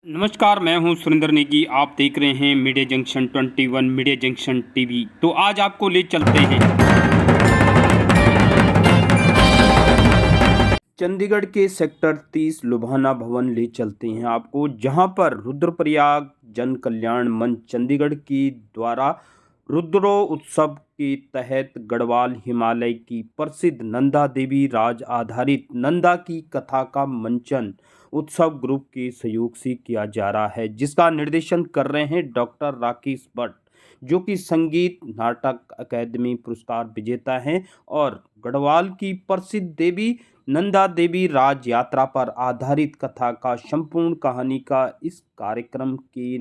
नमस्कार, मैं हूं सुरेंद्र नेगी। आप देख रहे हैं media junction 21 media junction TV. तो आज आपको ले चलते हैं चंडीगढ़ के सेक्टर 30 लुभाना भवन ले चलते हैं आपको, जहां पर रुद्रप्रयाग जन कल्याण मंच चंडीगढ़ की द्वारा रुद्रो उत्सव के तहत गढ़वाल हिमालय की प्रसिद्ध नंदा देवी राज आधारित नंदा की कथा का मंचन उत्सव ग्रुप के सहयोग से किया जा रहा है, जिसका निर्देशन कर रहे हैं डॉक्टर राकेश भट्ट, जो कि संगीत नाटक अकादमी पुरस्कार विजेता हैं और गढ़वाल की प्रसिद्ध देवी नंदा देवी राज यात्रा पर आधारित कथा का संपूर्ण कहानी का इस कार्यक्रम की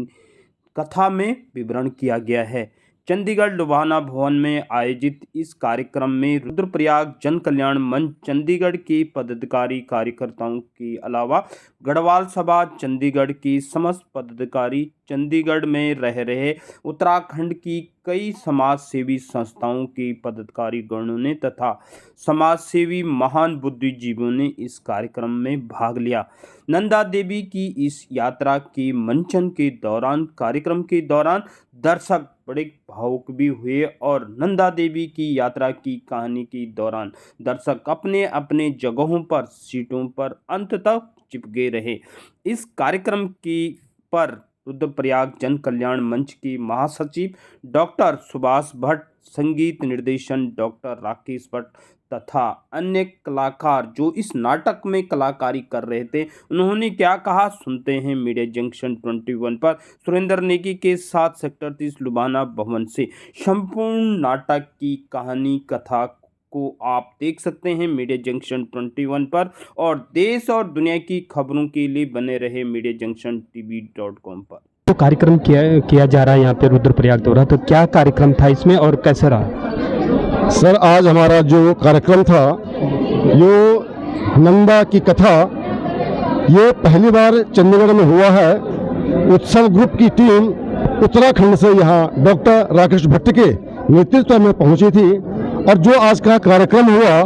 कथा में विवरण किया गया है। चंडीगढ़ लुभाना भवन में आयोजित इस कार्यक्रम में रुद्रप्रयाग जन कल्याण मंच चंडीगढ़ के पदाधिकारी कार्यकर्ताओं के अलावा गढ़वाल सभा चंडीगढ़ की समस्त पदाधिकारी, चंडीगढ़ में रह रहे उत्तराखंड की कई समाज सेवी संस्थाओं के पदाधिकारी गणों ने तथा समाज सेवी महान बुद्धिजीवियों ने इस कार्यक्रम में भाग लिया। नंदा देवी की इस यात्रा के मंचन के दौरान कार्यक्रम के दौरान दर्शक बड़े भावुक भी हुए और नंदा देवी की यात्रा की कहानी के दौरान दर्शक अपने अपने जगहों पर सीटों पर अंत तक चिपके रहे। इस कार्यक्रम की पर रुद्रप्रयाग जन कल्याण मंच के महासचिव डॉक्टर सुभाष भट्ट, संगीत निर्देशन डॉक्टर राकेश भट्ट तथा अन्य कलाकार जो इस नाटक में कलाकारी कर रहे थे, उन्होंने क्या कहा सुनते हैं मीडिया जंक्शन 21 पर सुरेंद्र नेगी के साथ सेक्टर 30 लुभाना भवन से। संपूर्ण नाटक की कहानी कथा को आप देख सकते हैं मीडिया जंक्शन 21 पर और देश और दुनिया की खबरों के लिए बने रहे मीडिया जंक्शन tv.com पर। तो कार्यक्रम किया जा रहा है यहाँ पे रुद्रप्रयाग दौरा, तो क्या कार्यक्रम था इसमें और कैसे रहा? सर, आज हमारा जो कार्यक्रम था यो नंदा की कथा, ये पहली बार चंडीगढ़ में हुआ है। उत्सव ग्रुप की टीम उत्तराखंड से यहाँ डॉक्टर राकेश भट्ट के नेतृत्व में पहुंची थी और जो आज का कार्यक्रम हुआ,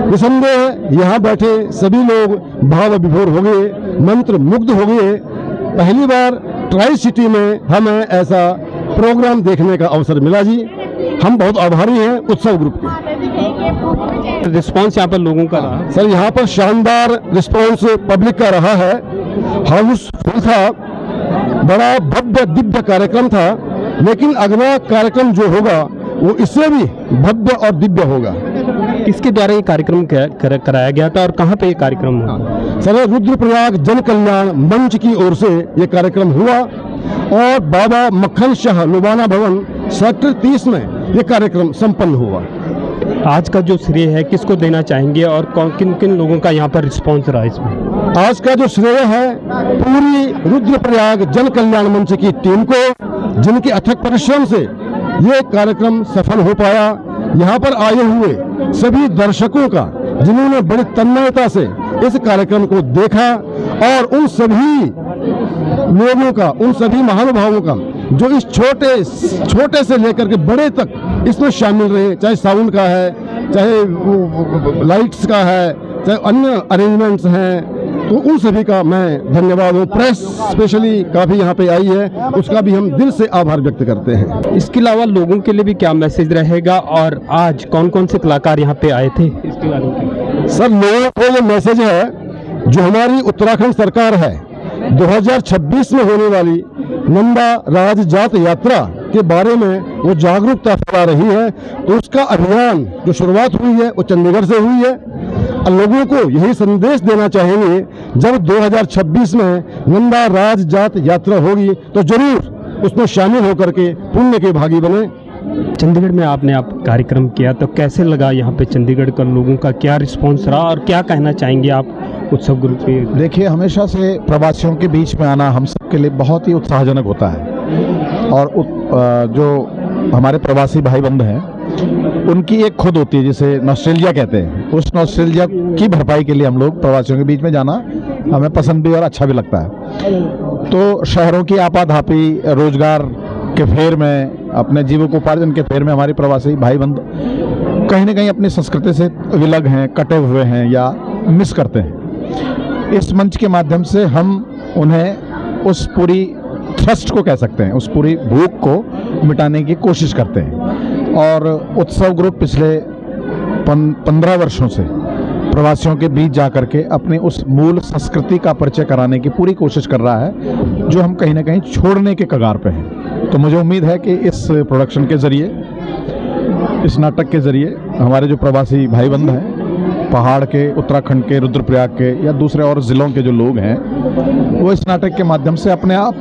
निसंदेह यहाँ बैठे सभी लोग भाव विभोर हो गए, मंत्र मुग्ध हो गए। पहली बार ट्राई सिटी में हमें ऐसा प्रोग्राम देखने का अवसर मिला जी। हम बहुत आभारी हैं उत्सव ग्रुप के। रिस्पांस यहाँ पर लोगों का रहा? सर, यहाँ पर शानदार रिस्पांस पब्लिक का रहा है। हाउसफुल था, बड़ा भव्य दिव्य कार्यक्रम था, लेकिन अगला कार्यक्रम जो होगा वो इससे भी भव्य और दिव्य होगा। किसके द्वारा ये कार्यक्रम कराया गया था और कहाँ पे ये कार्यक्रम हुआ? सर, रुद्रप्रयाग जन कल्याण मंच की ओर से ये कार्यक्रम हुआ और बाबा मक्खन शाह लुभाना भवन सेक्टर 30 में ये कार्यक्रम संपन्न हुआ। आज का जो श्रेय है किसको देना चाहेंगे और किन किन लोगों का यहाँ पर रिस्पॉन्स रहा इसमें? आज का जो श्रेय है पूरी रुद्रप्रयाग जन कल्याण मंच की टीम को, जिनके अथक परिश्रम से ये कार्यक्रम सफल हो पाया। यहाँ पर आए हुए सभी दर्शकों का, जिन्होंने बड़ी तन्मयता से इस कार्यक्रम को देखा और उन सभी लोगों का, उन सभी महानुभावों का जो इस छोटे से लेकर के बड़े तक इसमें शामिल रहे, चाहे साउंड का है, चाहे लाइट्स का है, चाहे अन्य अरेंजमेंट्स हैं, तो उन सभी का मैं धन्यवाद हूँ। प्रेस स्पेशली काफ़ी यहाँ पे आई है, उसका भी हम दिल से आभार व्यक्त करते हैं। इसके अलावा लोगों के लिए भी क्या मैसेज रहेगा और आज कौन कौन से कलाकार यहाँ पे आए थे इसके बारे में? सर, लोगों को ये मैसेज है, जो हमारी उत्तराखंड सरकार है 2026 में होने वाली नंदा राज जात यात्रा के बारे में वो जागरूकता फैला रही है, तो उसका अभियान जो शुरुआत हुई है वो चंडीगढ़ से हुई है। और लोगों को यही संदेश देना चाहेंगे, जब 2026 में नंदा राज जात यात्रा होगी तो जरूर उसमें शामिल होकर के पुण्य के भागी बने। चंडीगढ़ में आपने कार्यक्रम किया, तो कैसे लगा यहाँ पे चंडीगढ़ का लोगों का क्या रिस्पांस रहा और क्या कहना चाहेंगे आप उत्सव ग्रुप के? देखिए, हमेशा से प्रवासियों के बीच में आना हम सब के लिए बहुत ही उत्साहजनक होता है और जो हमारे प्रवासी भाई बंधु हैं उनकी एक खुद होती है, जिसे नॉस्टैल्जिया कहते हैं। उस नॉस्टैल्जिया की भरपाई के लिए हम लोग प्रवासियों के बीच में जाना हमें पसंद भी और अच्छा भी लगता है। तो शहरों की आपाधापी, रोजगार के फेर में, अपने जीविकोपार्जन के फेर में हमारे प्रवासी भाई बंधु कहीं ना कहीं अपनी संस्कृति से विलग हैं, कटे हुए हैं या मिस करते हैं। इस मंच के माध्यम से हम उन्हें उस पूरी थ्रस्ट को कह सकते हैं, उस पूरी भूख को मिटाने की कोशिश करते हैं। और उत्सव ग्रुप पिछले 15 वर्षों से प्रवासियों के बीच जा करके अपनी उस मूल संस्कृति का परिचय कराने की पूरी कोशिश कर रहा है, जो हम कहीं ना कहीं छोड़ने के कगार पे हैं। तो मुझे उम्मीद है कि इस प्रोडक्शन के ज़रिए, इस नाटक के ज़रिए हमारे जो प्रवासी भाई बंद हैं, पहाड़ के, उत्तराखंड के, रुद्रप्रयाग के या दूसरे और ज़िलों के जो लोग हैं, वो इस नाटक के माध्यम से अपने आप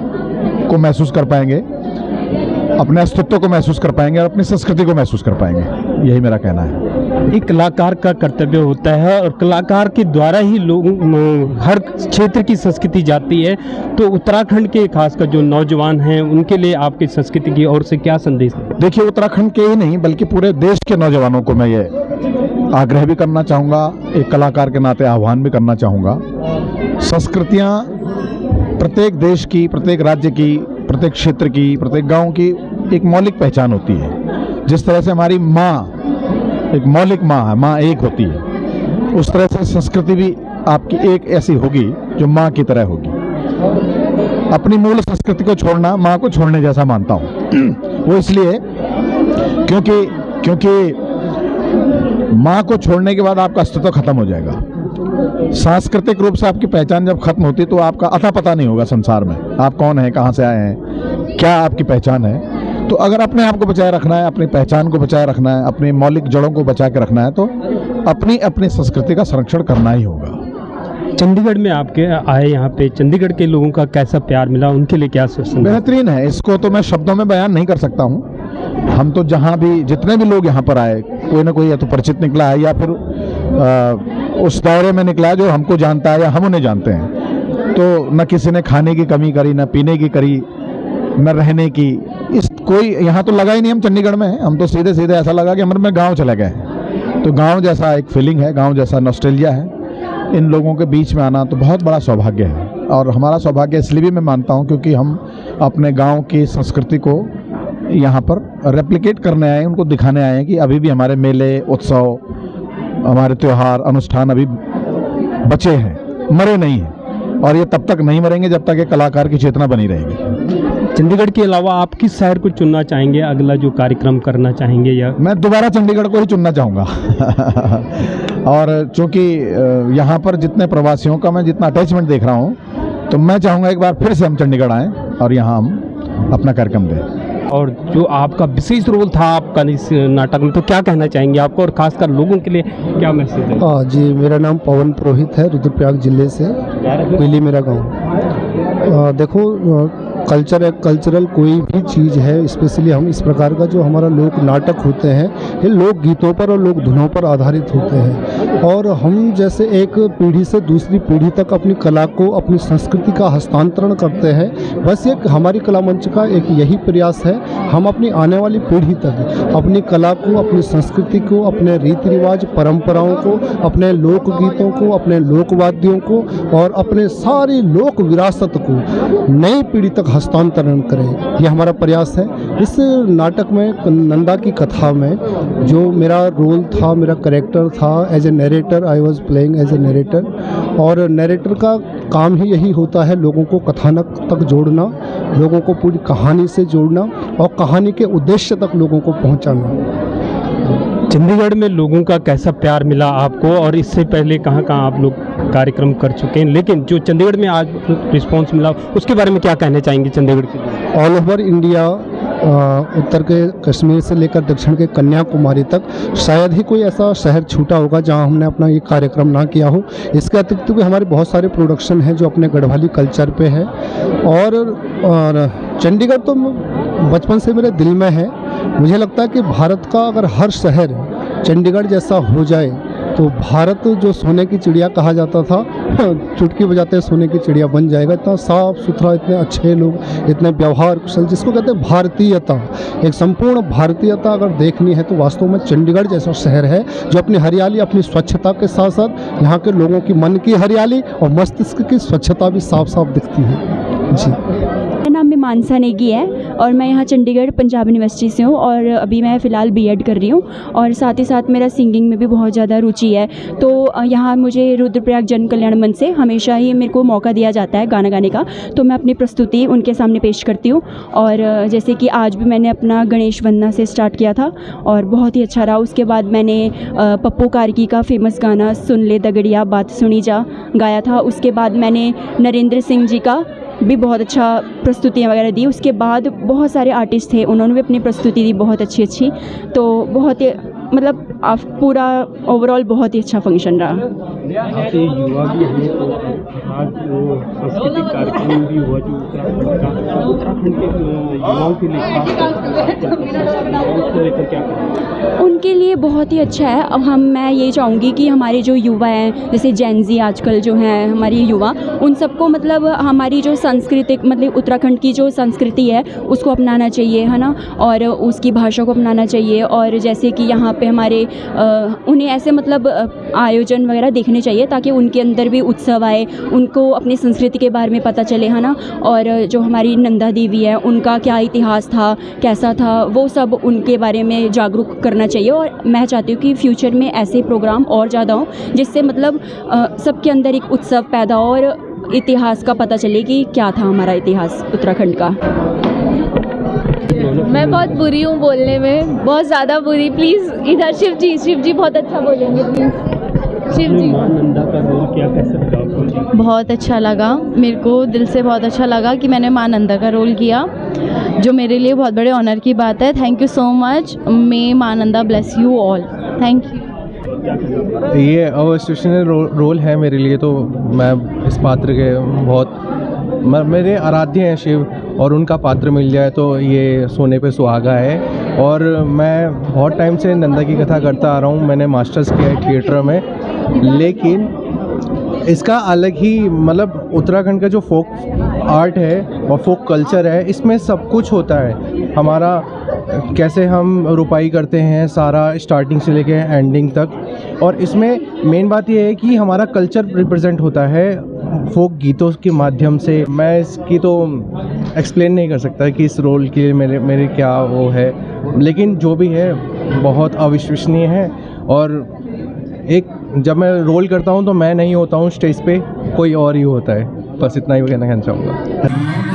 को महसूस कर पाएंगे, अपने अस्तित्व को महसूस कर पाएंगे और अपनी संस्कृति को महसूस कर पाएंगे। यही मेरा कहना है। एक कलाकार का कर्तव्य होता है और कलाकार के द्वारा ही लोग हर क्षेत्र की संस्कृति जाती है। तो उत्तराखंड के खासकर जो नौजवान हैं, उनके लिए आपकी संस्कृति की ओर से क्या संदेश है? देखिए, उत्तराखंड के ही नहीं बल्कि पूरे देश के नौजवानों को मैं ये आग्रह भी करना चाहूँगा, एक कलाकार के नाते आह्वान भी करना चाहूँगा। संस्कृतियाँ प्रत्येक देश की, प्रत्येक राज्य की, प्रत्येक क्षेत्र की, प्रत्येक गांव की एक मौलिक पहचान होती है। जिस तरह से हमारी माँ एक मौलिक माँ है, माँ एक होती है, उस तरह से संस्कृति भी आपकी एक ऐसी होगी जो माँ की तरह होगी। अपनी मूल संस्कृति को छोड़ना माँ को छोड़ने जैसा मानता हूँ। वो इसलिए क्योंकि माँ को छोड़ने के बाद आपका अस्तित्व खत्म हो जाएगा। सांस्कृतिक रूप से आपकी पहचान जब खत्म होती तो आपका अता पता नहीं होगा संसार में, आप कौन हैं, कहाँ से आए हैं, क्या आपकी पहचान है। तो अगर अपने आप को बचाए रखना है, अपनी पहचान को बचाए रखना है, अपनी मौलिक जड़ों को बचा के रखना है, तो अपनी संस्कृति का संरक्षण करना ही होगा। चंडीगढ़ में आपके आए, यहाँ पे चंडीगढ़ के लोगों का कैसा प्यार मिला, उनके लिए क्या सोचते हैं? बेहतरीन है, इसको तो मैं शब्दों में बयान नहीं कर सकता हूँ। हम तो जहाँ भी जितने भी लोग यहाँ पर आए, कोई ना कोई या तो परिचित निकला है या फिर उस दायरे में निकला है जो हमको जानता है या हम उन्हें जानते हैं। तो न किसी ने खाने की कमी करी, न पीने की करी, न रहने की। इस कोई यहाँ तो लगा ही नहीं हम चंडीगढ़ में हैं, हम तो सीधे सीधे ऐसा लगा कि हम में गाँव चले गए हैं। तो गाँव जैसा एक फीलिंग है, गाँव जैसा नॉस्टैल्जिया है। इन लोगों के बीच में आना तो बहुत बड़ा सौभाग्य है, और हमारा सौभाग्य इसलिए भी मैं मानता हूँ क्योंकि हम अपने गाँव की संस्कृति को यहाँ पर रेप्लिकेट करने आए, उनको दिखाने आए हैं कि अभी भी हमारे मेले, उत्सव, हमारे त्यौहार, अनुष्ठान अभी बचे हैं, मरे नहीं हैं। और ये तब तक नहीं मरेंगे जब तक एक कलाकार की चेतना बनी रहेगी। चंडीगढ़ के अलावा आप किस शहर को चुनना चाहेंगे, अगला जो कार्यक्रम करना चाहेंगे? या मैं दोबारा चंडीगढ़ को ही चुनना चाहूँगा। और चूँकि यहाँ पर जितने प्रवासियों का मैं जितना अटैचमेंट देख रहा हूँ, तो मैं चाहूँगा एक बार फिर से हम चंडीगढ़ आएँ और यहाँ हम अपना कार्यक्रम दें। और जो आपका विशेष रोल था आपका इस नाटक में, तो क्या कहना चाहेंगे आपको, और खासकर लोगों के लिए क्या मैसेज है? जी, मेरा नाम पवन पुरोहित है, रुद्रप्रयाग जिले से, पीली मेरा गांव। देखो, कल्चरल कोई भी चीज़ है, स्पेशली हम इस प्रकार का जो हमारा लोक नाटक होते हैं, ये लोक गीतों पर और लोक धुनों पर आधारित होते हैं। और हम जैसे एक पीढ़ी से दूसरी पीढ़ी तक अपनी कला को, अपनी संस्कृति का हस्तांतरण करते हैं। बस ये हमारी कला मंच का एक यही प्रयास है, हम अपनी आने वाली पीढ़ी तक अपनी कला को, अपनी संस्कृति को, अपने रीति रिवाज, परंपराओं को, अपने लोक गीतों को, अपने लोकवाद्यों को और अपने सारी लोक विरासत को नई पीढ़ी तक हस्तांतरण करें, ये हमारा प्रयास है। इस नाटक में, नंदा की कथा में, जो मेरा रोल था, मेरा कैरेक्टर था as a narrator, I was playing as a narrator. और नरेटर का काम ही यही होता है, लोगों को कथानक तक जोड़ना, लोगों को पूरी कहानी से जोड़ना और कहानी के उद्देश्य तक लोगों को पहुंचाना। चंडीगढ़ में लोगों का कैसा प्यार मिला आपको, और इससे पहले कहाँ कहाँ आप लोग कार्यक्रम कर चुके हैं, लेकिन जो चंडीगढ़ में आज रिस्पांस मिला उसके बारे में क्या कहना चाहेंगे चंडीगढ़ के लिए? ऑल ओवर इंडिया, उत्तर के कश्मीर से लेकर दक्षिण के कन्याकुमारी तक शायद ही कोई ऐसा शहर छूटा होगा जहां हमने अपना ये कार्यक्रम ना किया हो। इसके अतिरिक्त भी हमारे बहुत सारे प्रोडक्शन हैं जो अपने गढ़वाली कल्चर पे है। और चंडीगढ़ तो बचपन से मेरे दिल में है। मुझे लगता है कि भारत का अगर हर शहर चंडीगढ़ जैसा हो जाए तो भारत जो सोने की चिड़िया कहा जाता था, चुटकी बजाते सोने की चिड़िया बन जाएगा। इतना साफ सुथरा, इतने अच्छे लोग, इतने व्यवहार कुशल, जिसको कहते हैं भारतीयता, एक संपूर्ण भारतीयता अगर देखनी है तो वास्तव में चंडीगढ़ जैसा शहर है जो अपनी हरियाली, अपनी स्वच्छता के साथ साथ यहाँ के लोगों की मन की हरियाली और मस्तिष्क की स्वच्छता भी साफ साफ दिखती है। जी, मेरा नाम मानसा नेगी है और मैं यहाँ चंडीगढ़ पंजाब यूनिवर्सिटी से हूँ और अभी मैं फ़िलहाल बीएड कर रही हूँ और साथ ही साथ मेरा सिंगिंग में भी बहुत ज़्यादा रुचि है। तो यहाँ मुझे रुद्रप्रयाग जन कल्याण मंच से हमेशा ही मेरे को मौका दिया जाता है गाना गाने का, तो मैं अपनी प्रस्तुति उनके सामने पेश करती हूँ। और जैसे कि आज भी मैंने अपना गणेश वंदना से स्टार्ट किया था और बहुत ही अच्छा रहा। उसके बाद मैंने पप्पू कार्की का फेमस गाना सुन ले दगड़िया बात सुनी जा गाया था। उसके बाद मैंने नरेंद्र सिंह जी का भी बहुत अच्छा प्रस्तुतियाँ वगैरह दी। उसके बाद बहुत सारे आर्टिस्ट थे, उन्होंने भी अपनी प्रस्तुति दी बहुत अच्छी। तो बहुत ही मतलब पूरा ओवरऑल बहुत ही अच्छा फंक्शन रहा। आपसे युवा भी हैं तो आज वो सांस्कृतिक कार्यक्रम भी हुआ जो उत्तराखंड के युवाओं के लिए उसको लेकर क्या करें? उनके लिए बहुत ही अच्छा है। अब मैं ये चाहूँगी कि हमारे जो युवा हैं जैसे जेनजी आजकल जो हैं हमारी युवा, उन सबको मतलब हमारी जो सांस्कृतिक मतलब उत्तराखंड की जो संस्कृति है उसको अपनाना चाहिए, है ना, और उसकी भाषा को अपनाना चाहिए। और जैसे कि यहाँ पे हमारे उन्हें ऐसे मतलब आयोजन वगैरह देखने चाहिए ताकि उनके अंदर भी उत्सव आए, उनको अपनी संस्कृति के बारे में पता चले, है ना। और जो हमारी नंदा देवी है उनका क्या इतिहास था, कैसा था, वो सब उनके बारे में जागरूक करना चाहिए। और मैं चाहती हूँ कि फ्यूचर में ऐसे प्रोग्राम और ज़्यादा हों जिससे मतलब सबके अंदर एक उत्सव पैदा हो और इतिहास का पता चले कि क्या था हमारा इतिहास उत्तराखंड का। मैं बहुत बुरी हूँ बोलने में, बहुत ज़्यादा बुरी। प्लीज़ इधर शिव जी बहुत अच्छा बोलेंगे, प्लीज़ शिव जी। मां नंदा का रोल क्या कैसे लगा आपको? बहुत अच्छा लगा, मेरे को दिल से बहुत अच्छा लगा कि मैंने मां नंदा का रोल किया, जो मेरे लिए बहुत बड़े ऑनर की बात है। Thank you so much. May Maa Nanda bless you all. Thank you. ये अविश्वसनीय रोल है मेरे लिए, तो मैं इस पात्र के बहुत मेरे आराध्य हैं शिव, और उनका पात्र मिल जाए तो ये सोने पे सुहागा है। और मैं बहुत टाइम से नंदा की कथा करता आ रहा हूँ, मैंने मास्टर्स किया है थिएटर में, लेकिन इसका अलग ही मतलब उत्तराखंड का जो फोक आर्ट है और फोक कल्चर है, इसमें सब कुछ होता है। हमारा कैसे हम रुपाई करते हैं सारा स्टार्टिंग से लेके एंडिंग तक, और इसमें मेन बात ये है कि हमारा कल्चर रिप्रेजेंट होता है फोक गीतों के माध्यम से। मैं इसकी तो एक्सप्लेन नहीं कर सकता कि इस रोल के लिए मेरे क्या वो है, लेकिन जो भी है बहुत अविश्वसनीय है। और एक जब मैं रोल करता हूँ तो मैं नहीं होता हूँ स्टेज पे, कोई और ही होता है। बस इतना ही कहना चाहूँगा। हाँ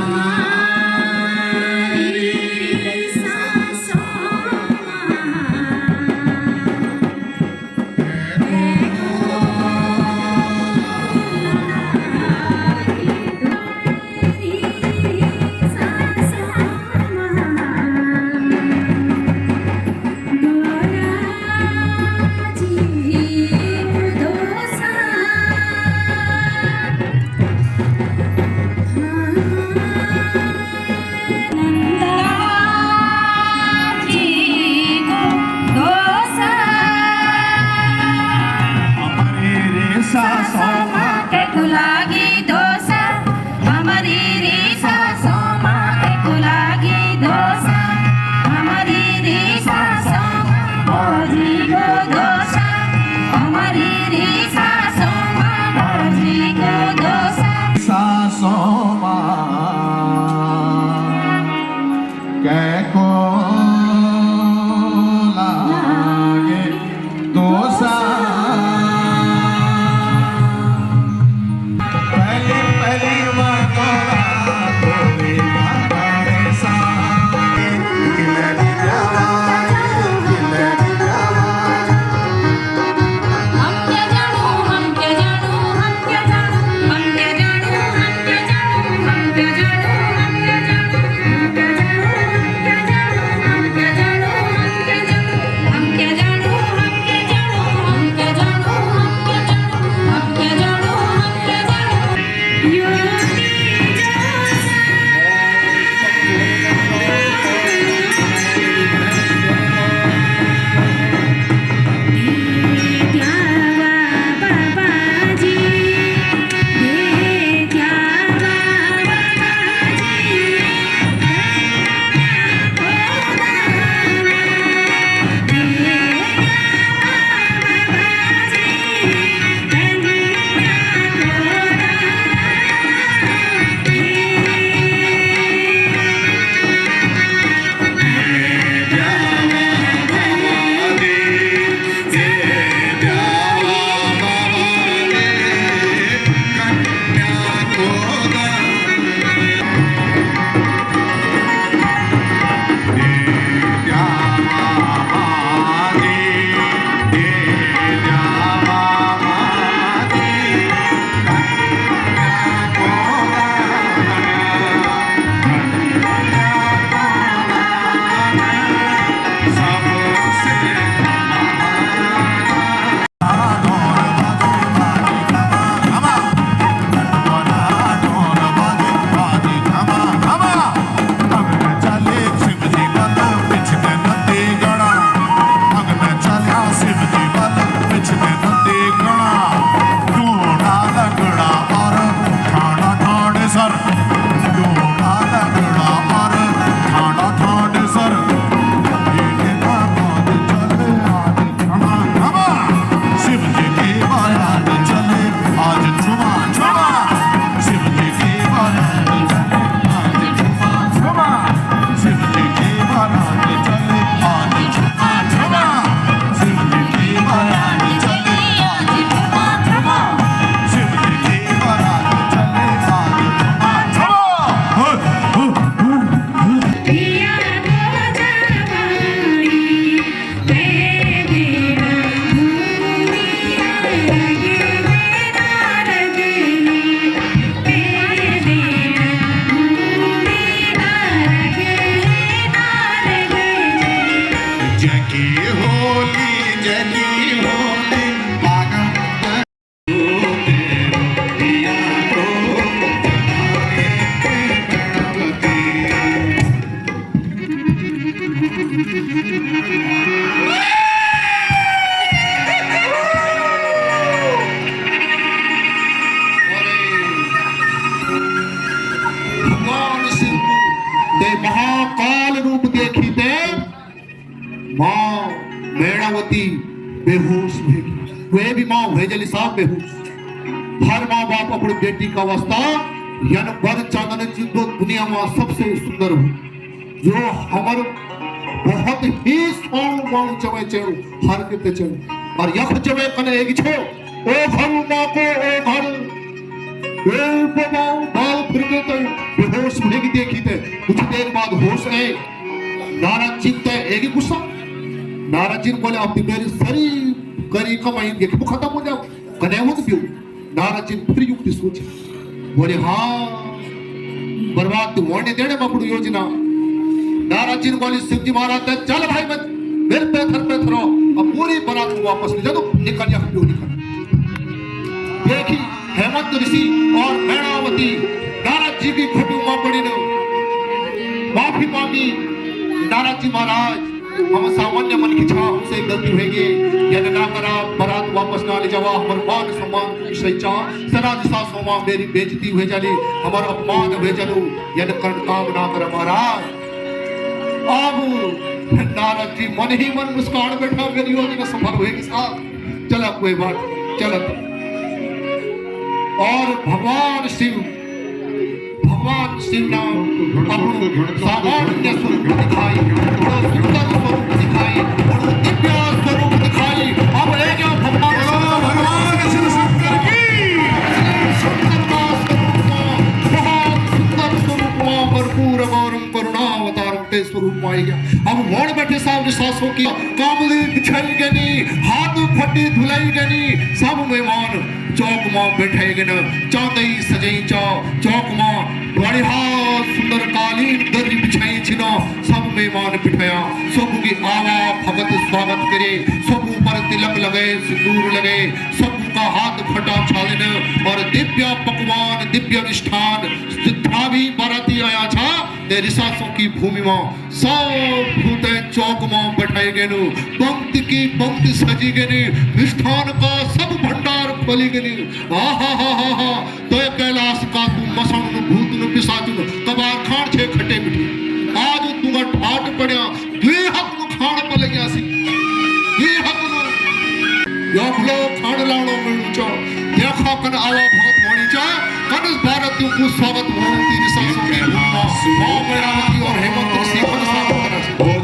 बेहोश हुएगी। वे भी माँ हुए जली साहब बेहोश। हर माँ बाप अपनी बेटी का अवस्था यानी बर चांदन जो दुनिया में सबसे सुंदर हो, जो हमारे बहुत ही स्वाणु चवे चेड़ू हर किते चेड़ू और यख चवे कने एक छो ओ घर माँ को ओ घर बाल फिर गए तो बेहोश होने की देखी थे। कुछ देर बाद होश आए। नाराज चिंता एक ही गुस्सा। नाराज जी बोले अब मेरी सारी करी कमाई देखी वो खत्म हो जाओ कने हो तो क्यों। नाराज जी फिर युक्ति सोची, बोले हाँ बर्बाद तो होने देने बापू योजना। नाराज जी बोले शिव जी महाराज चल भाई मत मेरे पे थरो अब पूरी बारात को वापस ले जाओ निकल या क्यों निकल। देखी हेमंत ऋषि और मैणावती नारद जी की खोटी मां पड़ी ने माफी मांगी। नारद जी महाराज हम सामान्य मन की छा हमसे गलती होगी यदि ना करा बारात वापस ना ले जावा हमार मान सम्मान की सच्चा सदा दिशा सोमा मेरी बेइज्जती हुए जाली हमार अपमान हुए जालू यदि कर्ण काम ना कर महाराज। अब नारद जी मन ही मन मुस्कान बैठा मेरी योजना सफल होगी साहब। चला कोई बात चला। और भगवान शिव नाम सामान्य स्वरूप दिखाई सुंदर स्वरूप दिखाई दिव्य स्वरूप दिखाई। अब एक भगवान शिव शंकर की सुंदरता स्वरूप बहुत सुंदर स्वरूप भरपूर गौरम करुणावतारम के स्वरूप आई गया। अब मोड़ बैठे साहब सासों की कामली बिछाई गनी हाथ फटी धुलाई गनी सब मेहमान चौक मां बैठे गन चांदई सजई चौक मां बढ़िया सुंदर कालीन दरी बिछाई छिनो सब मेहमान बिठाया सब की आवा भगत स्वागत करे सब ऊपर तिलक लगे सिंदूर लगे सब का हाथ फटा छालन और दिव्य पकवान दिव्य मिष्ठान जितना भी बाराती आया था तेरी सासों की भूमि में सब भूते चौक में बैठाए गए पंक्ति की पंक्ति सजी गई मिष्ठान का सब भंडार खोली गई। आहा तो कैलाश का तू मसन भूत न पिशाच न कबार खान छे खटे मिठी आज तुगा ठाट पड़या द्वे हक न खान पल गया सी द्वे हक न यो भलो खान लाणो मिलचो देखा कन आवा बहुत होनी चा कन भारतीयों को स्वागत होने तेरी सासों की भूमि मां मैणावती और हेमंत ऋषि को स्वागत करना हो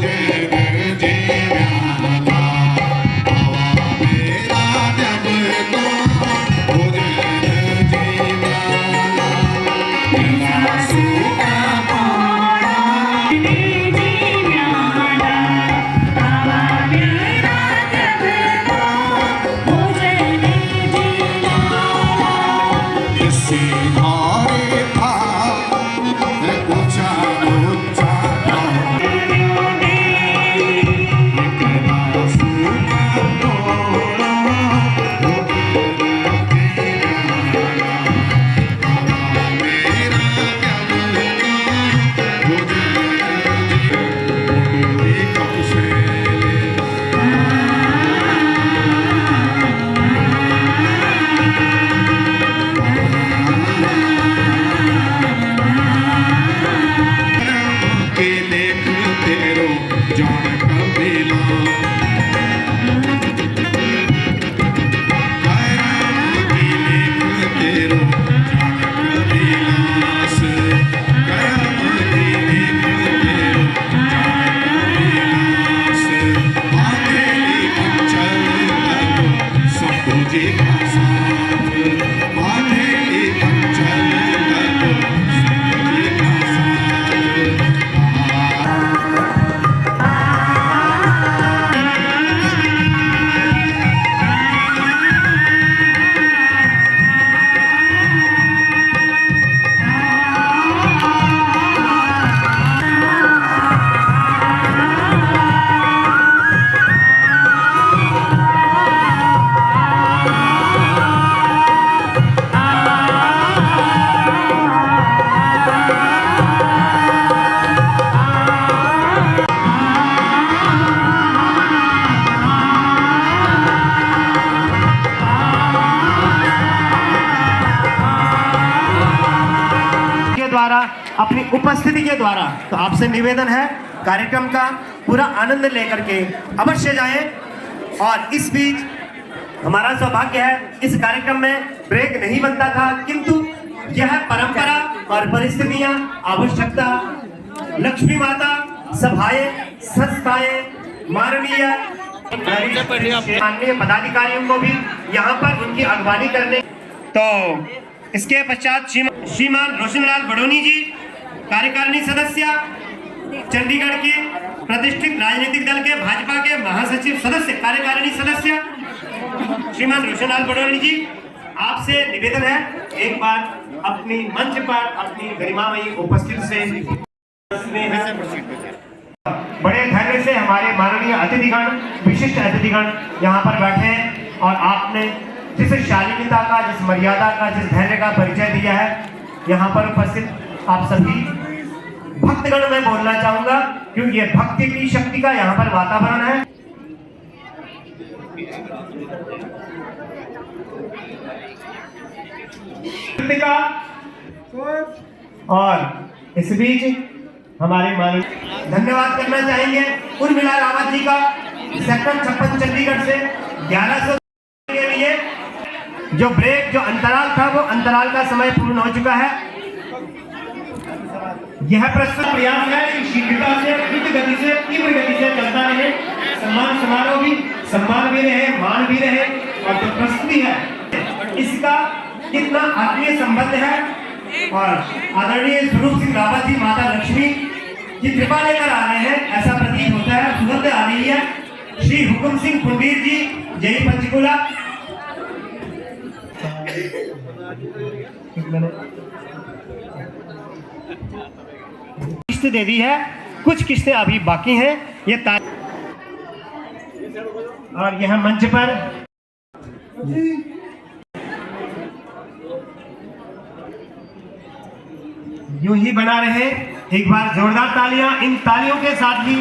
जय द्वारा अपनी उपस्थिति के द्वारा तो आपसे निवेदन है कार्यक्रम का पूरा आनंद लेकर के अवश्य जाएं। और इस बीच हमारा सौभाग्य है, इस कार्यक्रम में ब्रेक नहीं बनता था, किंतु यह परंपरा और परिस्थितियां, आवश्यकता, लक्ष्मी माता, सभाएं, संस्थाएं, माननीय पदाधिकारियों को भी यहाँ पर उनकी अगवानी करने। तो इसके पश्चात श्रीमान रोशनलाल बड़ोनी जी, कार्यकारिणी सदस्य, चंडीगढ़ के प्रतिष्ठित राजनीतिक दल के भाजपा के महासचिव सदस्य, कार्यकारिणी सदस्य श्रीमान रोशनलाल बड़ोनी जी, आपसे निवेदन है एक बार अपनी मंच पर अपनी गरिमामयी उपस्थिति से बड़े धैर्य से हमारे माननीय अतिथिगण, विशिष्ट अतिथिगण यहाँ पर बैठे हैं और आपने जिस शालीनता का, जिस मर्यादा का, जिस धैर्य का परिचय दिया है, यहाँ पर उपस्थित आप सभी भक्तगण में बोलना चाहूंगा, क्योंकि ये भक्ति की शक्ति का यहाँ पर वातावरण है। और इस बीच हमारे माननीय धन्यवाद करना चाहेंगे उर्मिला रावत जी का, सेक्टर 56 चंडीगढ़ से 1100 के लिए जो ब्रेक, जो अंतराल था, वो अंतराल का समय पूर्ण हो चुका है। यह प्रस्तुत प्रयास है कि शीघ्रता से, द्रुत गति से, तीव्र गति से चलता रहे, सम्मान समारोह भी, सम्मान भी रहे, मान भी रहे, और जो प्रस्तुति है इसका कितना आत्मीय संबंध है। और आदरणीय स्वरूप सिंह रावत जी माता लक्ष्मी की कृपा लेकर आ रहे हैं, ऐसा प्रतीत होता है, सुगंध आ रही है। श्री हुकुम सिंह पुंडीर जी, जय पंचकुला, किस्त दे दी है, कुछ किस्तें अभी बाकी हैं। ये और यह मंच पर यूं ही बना रहे। एक बार जोरदार तालियां इन तालियों के साथ भी।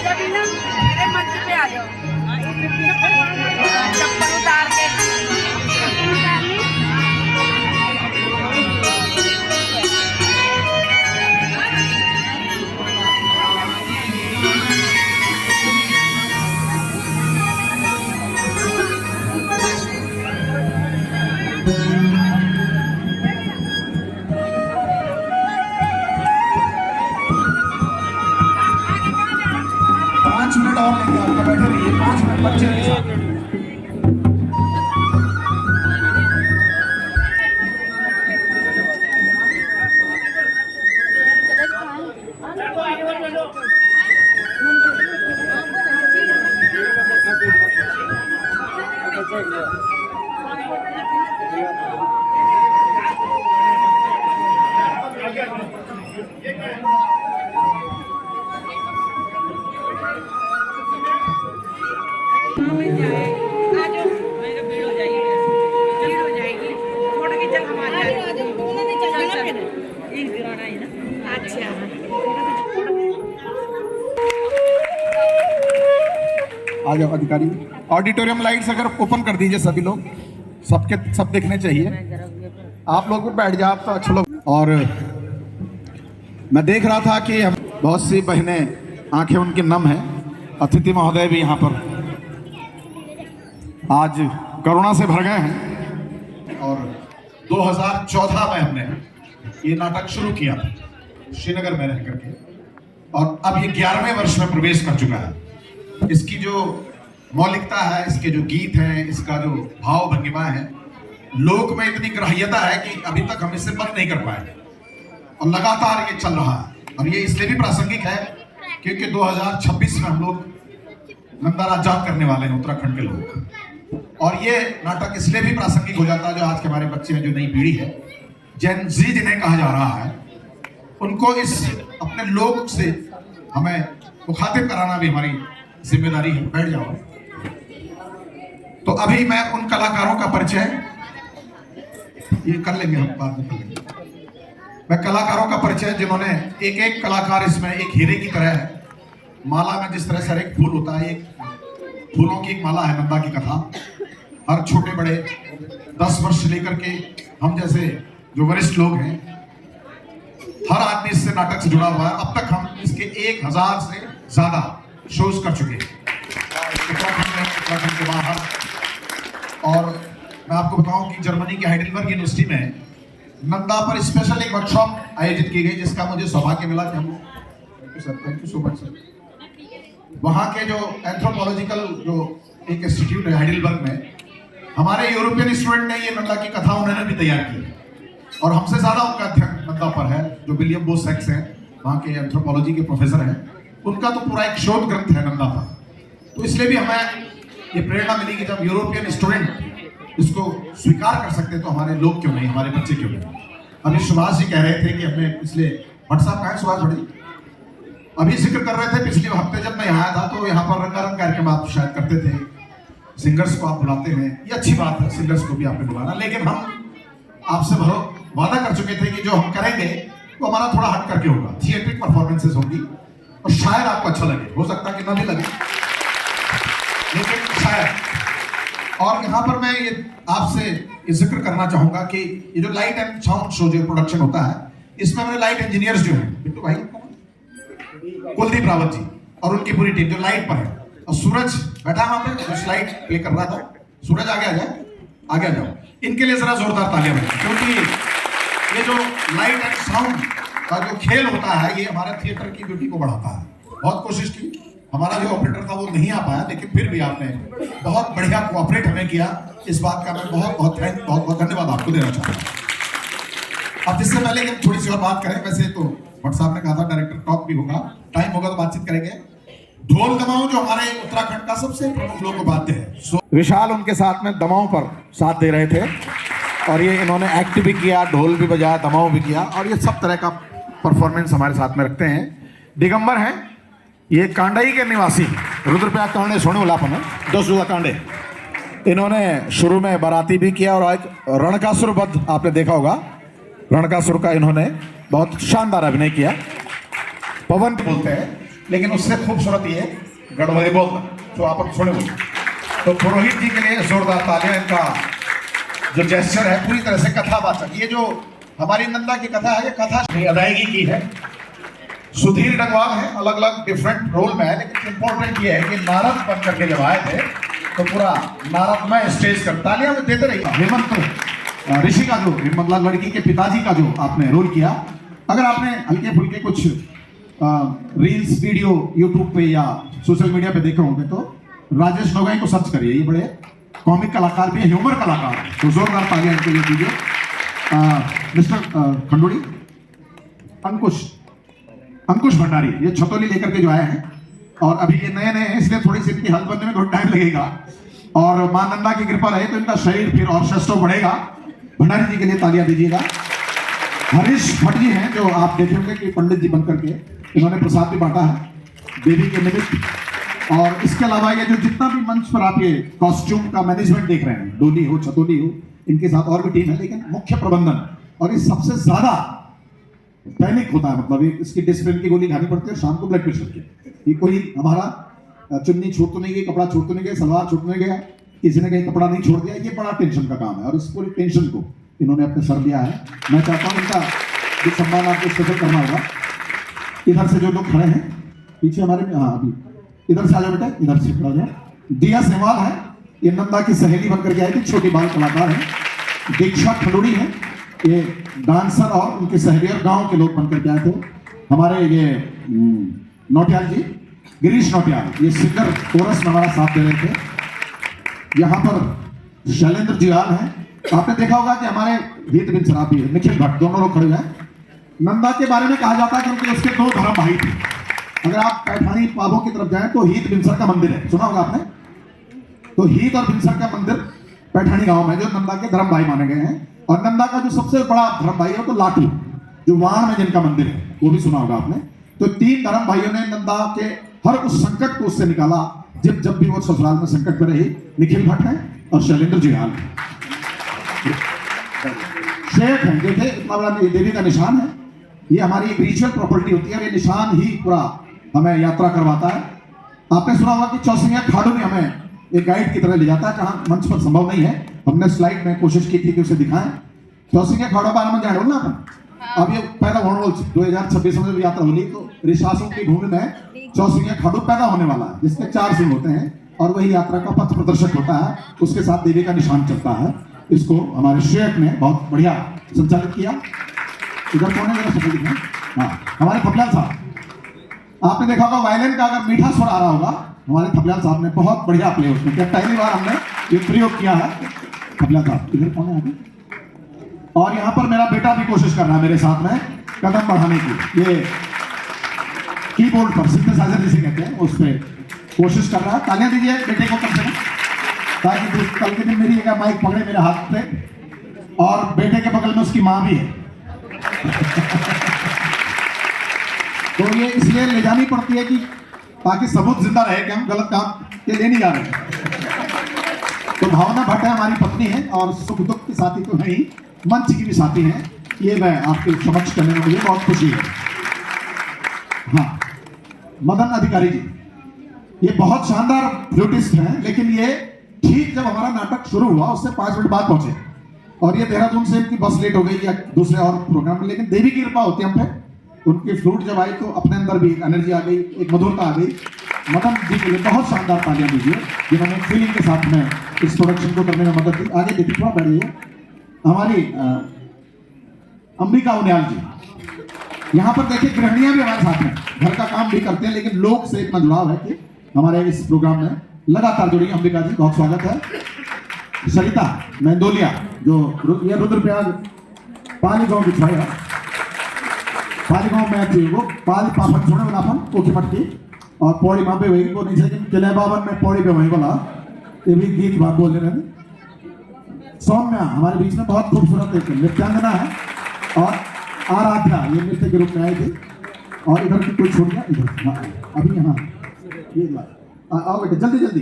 आ जाओ, मेरे मंच पे आ जाओ। आ जाओ अधिकारी। ऑडिटोरियम लाइट्स अगर ओपन कर दीजिए, सभी लोग, सब देखने चाहिए। आप लोग भी बैठ जाओ, आप तो अच्छा लोग। और मैं देख रहा था कि हम बहुत सी बहनें, आंखें उनकी नम है। अतिथि महोदय भी यहाँ पर आज करुणा से भर गए हैं। और 2014 में हमने ये नाटक शुरू किया था श्रीनगर में रह करके, और अब ये 11वें वर्ष में प्रवेश कर चुका है। इसकी जो मौलिकता है, इसके जो गीत हैं, इसका जो भाव भंगिमा है, लोक में इतनी ग्राह्यता है कि अभी तक हम इसे बंद नहीं कर पाए और लगातार ये चल रहा है। और ये इसलिए भी प्रासंगिक है क्योंकि 2026 में हम लोग नंदा आजाद करने वाले हैं, उत्तराखंड के लोग। और ये नाटक इसलिए भी प्रासंगिक हो जाता है, जो आज के हमारे बच्चे हैं, जो नई पीढ़ी है, जेन जी जिन्हें कहा जा रहा है, उनको इस अपने लोग से हमें मुखातिब कराना भी हमारी जिम्मेदारी है। बैठ जाओ। तो अभी मैं उन कलाकारों का परिचय ये कर लेंगे, हम बाद में कर लेंगे। मैं कलाकारों का परिचय, जिन्होंने एक एक कलाकार इसमें एक हीरे की तरह है। माला में जिस तरह से एक फूल होता है, एक फूलों की एक माला है नंदा की कथा। हर छोटे बड़े 10 वर्ष से लेकर के हम जैसे जो वरिष्ठ लोग हैं, हर आदमी इससे नाटक से जुड़ा हुआ है। अब तक हम इसके 1000 से ज्यादा शोज कर चुके हैं उत्तराखंड के बाहर। और मैं आपको बताऊं कि जर्मनी के हाइडेलबर्ग यूनिवर्सिटी में नंदा पर स्पेशल एक वर्कशॉप आयोजित की गई, जिसका मुझे सौभाग्य मिला कि हम, thank you so much sir, वहाँ के जो एंथ्रोपोलॉजिकल जो एक इंस्टीट्यूट है हाइडेलबर्ग में, हमारे यूरोपियन स्टूडेंट ने ये नंदा की कथा उन्होंने भी तैयार की, और हमसे ज्यादा उनका अध्ययन नंदा पर है। जो विलियम बोसेक्स हैं, वहाँ के एंथ्रोपोलॉजी के प्रोफेसर हैं, उनका तो पूरा एक शोध ग्रंथ है नंदा पर। तो इसलिए भी हमें ये प्रेरणा मिली कि जब यूरोपियन स्टूडेंट इसको स्वीकार कर सकते तो हमारे लोग क्यों नहीं, हमारे बच्चे क्यों नहीं। अभी सुभाष जी कह रहे थे कि हमने पिछले, भट्ट साहब कहाँ है सुभाष भाई, अभी जिक्र कर रहे थे पिछले हफ्ते जब मैं यहाँ आया था, तो यहाँ पर रंगारंग कार्यक्रम आप शायद करते थे, सिंगर्स को आप बुलाते हैं, ये अच्छी बात है, सिंगर्स को भी आपने बुलाना। लेकिन हम आपसे वादा कर चुके थे कि जो हम करेंगे वो हमारा थोड़ा हट करके होगा, थिएट्रिक परफॉर्मेंसेस होगी, और शायद आपको अच्छा लगे, हो सकता है कि ना भी लगे, लेकिन शायद। और यहाँ पर मैं ये आपसे जिक्र करना चाहूंगा कि ये जो लाइट एंड साउंड शो जो प्रोडक्शन होता है, इसमें हमारे लाइट इंजीनियर्स जो हैं, बिट्टू भाई, कुलदीप रावत जी और उनकी पूरी टीम जो लाइट पर है, और सूरज बैठा वहां पे जो स्लाइड प्ले कर रहा था, सूरज आगे आ जाए, आगे आ जाओ। इनके लिए जरा जोरदार तालियां बजाएं, क्योंकि ये जो लाइट एंड साउंड का जो खेल होता है, ये हमारे थिएटर की ब्यूटी को बढ़ाता है। बहुत कोशिश की, हमारा जो ऑपरेटर था वो नहीं आ पाया, लेकिन फिर भी आपने बहुत बढ़िया कोऑपरेट हमें किया। इस बात का मैं बहुत बहुत धन्यवाद आपको देना चाहता हूँ। अब जिससे पहले हम थोड़ी सी और बात करें, वैसे तो भट्ट साहब ने कहा था डायरेक्टर टॉक भी होगा, टाइम होगा तो बातचीत करेंगे। ढोल दमाऊं जो हमारे उत्तराखंड का सबसे प्रमुख लोक वाद्य है, विशाल उनके साथ में दमाऊं पर साथ दे रहे थे, और ये इन्होंने एक्ट भी किया, ढोल भी बजाया, दमाऊं भी किया, और ये सब तरह का परफॉर्मेंस हमारे साथ में रखते हैं। दिगंबर हैं, ये कांडई के निवासी, रुद्रप्रयाग कांडे सोने उलापन है, 10 कांडे। इन्होंने शुरू में बाराती भी किया, और आज रणकासुर वध आपने देखा होगा, रणकासुर का इन्होंने बहुत शानदार अभिनय किया। पवन बोलते हैं, लेकिन उससे खूबसूरत ये गढ़वाली बोलना, तो आप सुने बोल। तो पुरोहित जी के लिए जोरदार तालियां, इनका जो जेस्चर है पूरी तरह से कथावाचक। ये जो हमारी नंदा की कथा है, ये कथा अदायगी की है। सुधीर डगवाल है, अलग अलग डिफरेंट रोल में है, लेकिन इंपॉर्टेंट ये है कि नारद बन करके जब आए थे तो पूरा नारदमय स्टेज कर तालियां देते रहिए। हेमंत ऋषि का जो, मतलब लड़की के पिताजी का जो आपने रोल किया, अगर आपने हल्के फुल्के कुछ रील्स वीडियो यूट्यूब पे या सोशल मीडिया पे देखे होंगे तो राजेश नोगाई को सर्च करिए, ये बड़े कॉमिक कलाकार भी, ह्यूमर कलाकार, तो जोरदार तालियां इनके लिए दीजिए। मिस्टर खंडोड़ी, अंकुश भंडारी, ये छतौली लेकर के जो आए हैं, और अभी ये नए हैं, इसलिए थोड़ी सी इनकी हालत बनने में थोड़ा टाइम लगेगा, और मां नंदा की कृपा रहे तो इनका शरीर फिर और श्रेष्ठ बढ़ेगा। भंडारी जी के लिए तालियां दीजिएगा। हरीश भट्ट जी हैं, जो आप देखेंगे कि पंडित जी बनकर के इन्होंने प्रसाद भी बांटा है देवी के निमित्त। और इसके अलावा ये जो जितना भी मंच पर आप ये कॉस्ट्यूम का मैनेजमेंट देख रहे हैं, डोली हो, छतौली हो, इनके साथ और भी टीम है, लेकिन मुख्य प्रबंधन, और ये सबसे ज्यादा पैनिक होता है, मतलब इसकी डिस्प्लिन की गोली खानी पड़ती है शाम को ब्लड प्रेशर की। ये कोई हमारा चुन्नी छूट तो नहीं गई, कपड़ा छूट तो नहीं गया, सलवार छूट नहीं गया, किसी ने कहीं कपड़ा नहीं छोड़ दिया। ये बड़ा टेंशन का काम है और इस पूरी टेंशन को इन्होंने अपने सर लिया है। मैं चाहता हूँ इनका जो सम्मान आपको स्पेशल करना होगा। इधर से जो लोग खड़े हैं पीछे हमारे, हाँ अभी इधर से आ जाओ बेटा, इधर से खड़ा हो जाओ। दिया सेवाल है, ये नंदा की सहेली बनकर के आई थी, छोटी बाल कलाकार है। दीक्षा खंडूड़ी है, ये डांसर और उनके सहेली और गांव के लोग बनकर के आए थे। हमारे ये नौटियाल जी, गिरीश नौटियाल, ये सिंगर कोरस में हमारा साथ दे रहे थे। यहाँ पर शैलेंद्र जी आल हैं। आपने देखा होगा कि हमारे हित बिन शराबी है, निखिल भट्ट, दोनों लोग खड़े हैं। नंदा के बारे में कहा जाता है क्योंकि उसके 2 धर्म भाई थे। अगर आप पैठानी पाबों की तरफ जाएं तो हीत बिनसर का मंदिर है, सुना होगा आपने। तो हीत और बिनसर का मंदिर पैठानी गांव में, जो नंदा के धर्म भाई माने गए हैं। और नंदा का जो सबसे बड़ा धर्म भाई है तो लाटू, जो वाण में जिनका मंदिर है, वो भी सुना होगा आपने। तो 3 धर्म भाइयों ने नंदा के हर उस संकट को उससे निकाला जब भी वो ससुराल में संकट में रही। निखिल भट्ट है और शैलेंद्र जी हाल शेख है। देखे इतना बड़ा देवी का निशान है। ये हमारी एक रिचुअल प्रॉपर्टी होती है और ये निशान ही पूरा हमें यात्रा करवाता है। आपने सुना होगा कि चौसिंगा खाड़ू में हमें एक गाइड की तरह ले जाता है, जहां मंच पर संभव नहीं है। हमने स्लाइड में कोशिश की थी कि उसे दिखाएं। चौसिंगा खाड़ो बारे में जान बोलना अपन। अब ये पैदा होने वाला 2026 में यात्रा होगी तो ऋषासों की भूमि में चौसिंगा खाड़ू पैदा होने वाला है, जिसके 4 सिंह होते हैं और वही यात्रा का पथ प्रदर्शक होता है। उसके साथ देवी का निशान चलता है। इसको हमारे शेख ने बहुत बढ़िया संचालित किया। इधर कौन है, जरा सफेद दिखाएं। हाँ, हमारे थपलियाल साहब, आपने देखा होगा वायलिन का अगर मीठा स्वर आ रहा होगा, हमारे थपलियाल साहब ने बहुत बढ़िया प्ले उसमें किया। पहली बार हमने ये प्रयोग किया है। थपलियाल साहब इधर कौन है आगे। और यहाँ पर मेरा बेटा भी कोशिश कर रहा है मेरे साथ में कदम बढ़ाने की। ये कीबोर्ड पर सिंथेसाइजर जिसे कहते हैं उस पर कोशिश कर रहा है। तालियां दीजिए बेटे को कम से कम, ताकि कल के दिन मेरी एक माइक पकड़े मेरे हाथ पे। और बेटे के बगल में उसकी माँ भी है। तो ये इसलिए ले जानी पड़ती है कि ताकि सबूत जिंदा रहे कि हम गलत काम के लिए नहीं जा रहे हैं। तो भावना भट्ट है हमारी पत्नी है और सुख दुख की साथी तो है ही, मंच की भी साथी है। ये मैं आपके समक्ष करने में मुझे बहुत खुशी है। हाँ, मदन अधिकारी जी, ये बहुत शानदार फ्लूटिस्ट हैं, लेकिन ये ठीक जब हमारा नाटक शुरू हुआ उससे 5 मिनट बाद पहुंचे और ये देहरादून से इनकी बस लेट हो गई या दूसरे और प्रोग्राम में। लेकिन देवी की कृपा होती है हम पे। उनकी फ्लूट जब आई तो अपने अंदर भी एक एनर्जी आ गई, एक मधुरता आ गई। मदन जी के लिए बहुत शानदार तालियां दीजिए, जिन्होंने फीलिंग के साथ में इस प्रोडक्शन को करने में मदद की। आगे देखिए, थोड़ा बैठिए। हमारी अंबिका उनियाल जी, यहाँ पर देखिए गृहिणियां भी हमारे साथ में घर का काम भी करते हैं, लेकिन लोग से इतना जुड़ाव है कि हमारे इस प्रोग्राम में लगातार जुड़ी। अंबिका जी, बहुत स्वागत है। सरिता मेंदोलिया, जो ये रुद्रप्रयाग पाली गांव की छाया, पाली गांव में आती है वो, पाली पापन छोड़े वाला अपन ओके मटकी और पौड़ी माँ पे वही को नहीं चाहिए किले बावन में पौड़ी पे वही बोला। ये भी गीत बात बोल रहे थे। सौम्या हमारे बीच में बहुत खूबसूरत एक नृत्यांगना है और आराध्या ये नृत्य के रूप में आई थी। और इधर की कोई छोड़ गया, इधर अभी यहाँ ये आओ बेटे जल्दी जल्दी।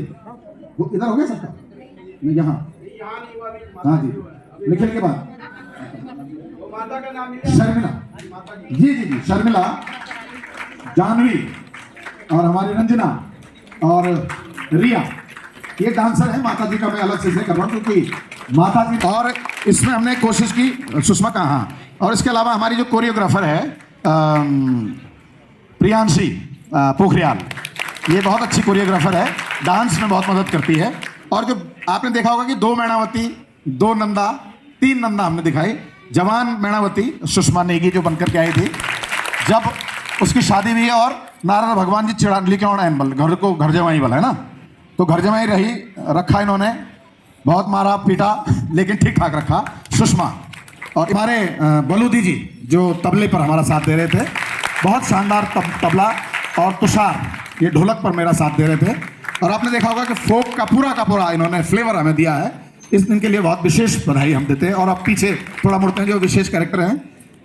वो इधर हो गया सबका, मैं यहाँ। हाँ जी, निखिल के बाद शर्मिला जी जी जी, शर्मिला, जानवी और हमारी रंजना और रिया, ये डांसर है। माता जी का मैं अलग से कर रहा हूँ क्योंकि माता जी, और इसमें हमने कोशिश की सुषमा का। हाँ, और इसके अलावा हमारी जो कोरियोग्राफर है प्रियांशी पोखरियाल, ये बहुत अच्छी कोरियोग्राफर है, डांस में बहुत मदद करती है। और जो आपने देखा होगा कि 2 मैणावती, 2 नंदा, 3 नंदा हमने दिखाई। जवान मैणावती सुषमा नेगी जो बनकर के आई थी, जब उसकी शादी हुई और नारायण भगवान जी चिड़ा लिखे होना एनबल घर को घर जमाई वाला है ना, तो घर जमाई रही रखा इन्होंने, बहुत मारा पीटा लेकिन ठीक ठाक रखा सुषमा। और हमारे बलूदी जी जो तबले पर हमारा साथ दे रहे थे, बहुत शानदार तबला, और तुषार ये ढोलक पर मेरा साथ दे रहे थे। और आपने देखा होगा कि फोक का पूरा इन्होंने फ्लेवर हमें दिया है। इस दिन के लिए बहुत विशेष बधाई हम देते हैं। और अब पीछे थोड़ा मुड़ते हैं, जो विशेष कैरेक्टर हैं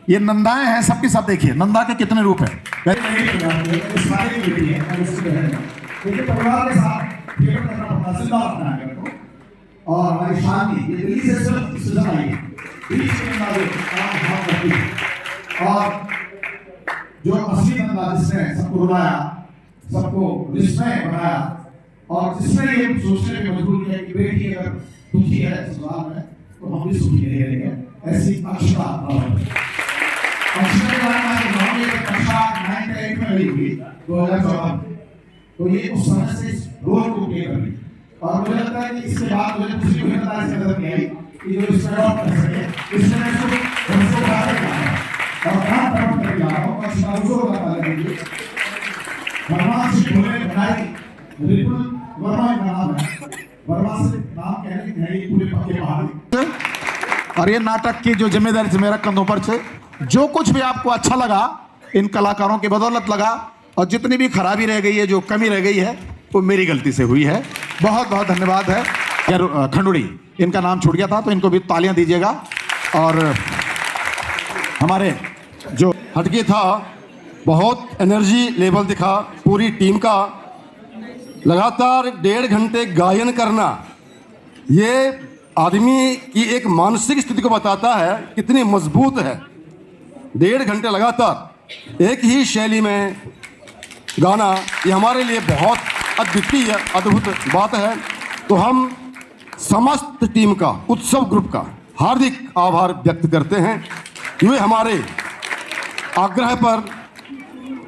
ये नंदाएं हैं, सबके सब देखिए नंदा के कितने रूप हैं। और हमारी शानी ये दिल्ली से सिर्फ आई है, और जो असली नंदा जिसने सबको रुलाया सबको विस्मय बनाया और जिसने ये सोचने पे मजबूर किया कि बेटी अगर दुखी है ससुराल में तो हम भी सुखी नहीं रहेंगे, ऐसी अक्षरा अक्षरा के बारे में गाँव में कक्षा 9-8 में हुई थी 2014 में, तो ये उस समय से इस रोल को प्ले कर रही और मुझे लगता है कि इसके बाद मुझे दूसरी कोई नजर नजर नहीं आई कि जो इसमें और कर सके, इसमें इसको और काम प्राप्त कर रहा हूँ और साउंडो का पालन कीजिए। वर्मा से बोले बनाई रिपुल वर्मा का नाम है, वर्मा से नाम कहने की नहीं पूरे पक्के पहाड़ी। और ये नाटक की जो जिम्मेदारी थी मेरा कंधों पर से, जो कुछ भी आपको अच्छा लगा इन कलाकारों की बदौलत लगा और जितनी भी खराबी रह गई है, जो कमी रह गई है, वो मेरी गलती से हुई है। बहुत बहुत धन्यवाद है। खंडुड़ी इनका नाम छूट गया था तो इनको भी तालियां दीजिएगा। और हमारे जो हटके था, बहुत एनर्जी लेवल दिखा पूरी टीम का, लगातार 1.5 घंटे गायन करना, ये आदमी की एक मानसिक स्थिति को बताता है कितनी मजबूत है। 1.5 घंटे लगातार एक ही शैली में गाना, ये हमारे लिए बहुत अद्वितीय अद्भुत बात है। तो हम समस्त टीम का, उत्सव ग्रुप का हार्दिक आभार व्यक्त करते हैं कि वे हमारे आग्रह पर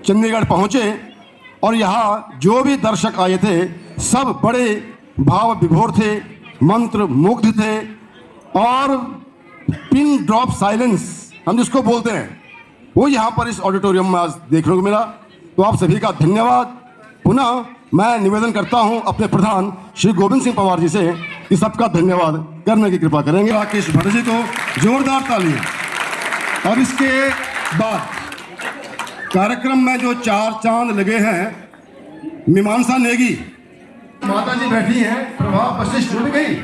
चंडीगढ़ पहुँचे और यहाँ जो भी दर्शक आए थे सब बड़े भाव विभोर थे, मंत्र मुग्ध थे और पिन ड्रॉप साइलेंस हम जिसको बोलते हैं वो यहाँ पर इस ऑडिटोरियम में आज देखने को मिला। तो आप सभी का धन्यवाद। पुनः मैं निवेदन करता हूँ अपने प्रधान श्री गोविंद सिंह पवार जी से कि सबका धन्यवाद करने की कृपा करेंगे। राकेश भट्ट जी को जोरदार तालियां। और इसके बाद कार्यक्रम में जो 4 चांद लगे हैं, मीमांसा नेगी माता जी बैठी हैं, प्रभा वशिष्ठ जुड़ गई।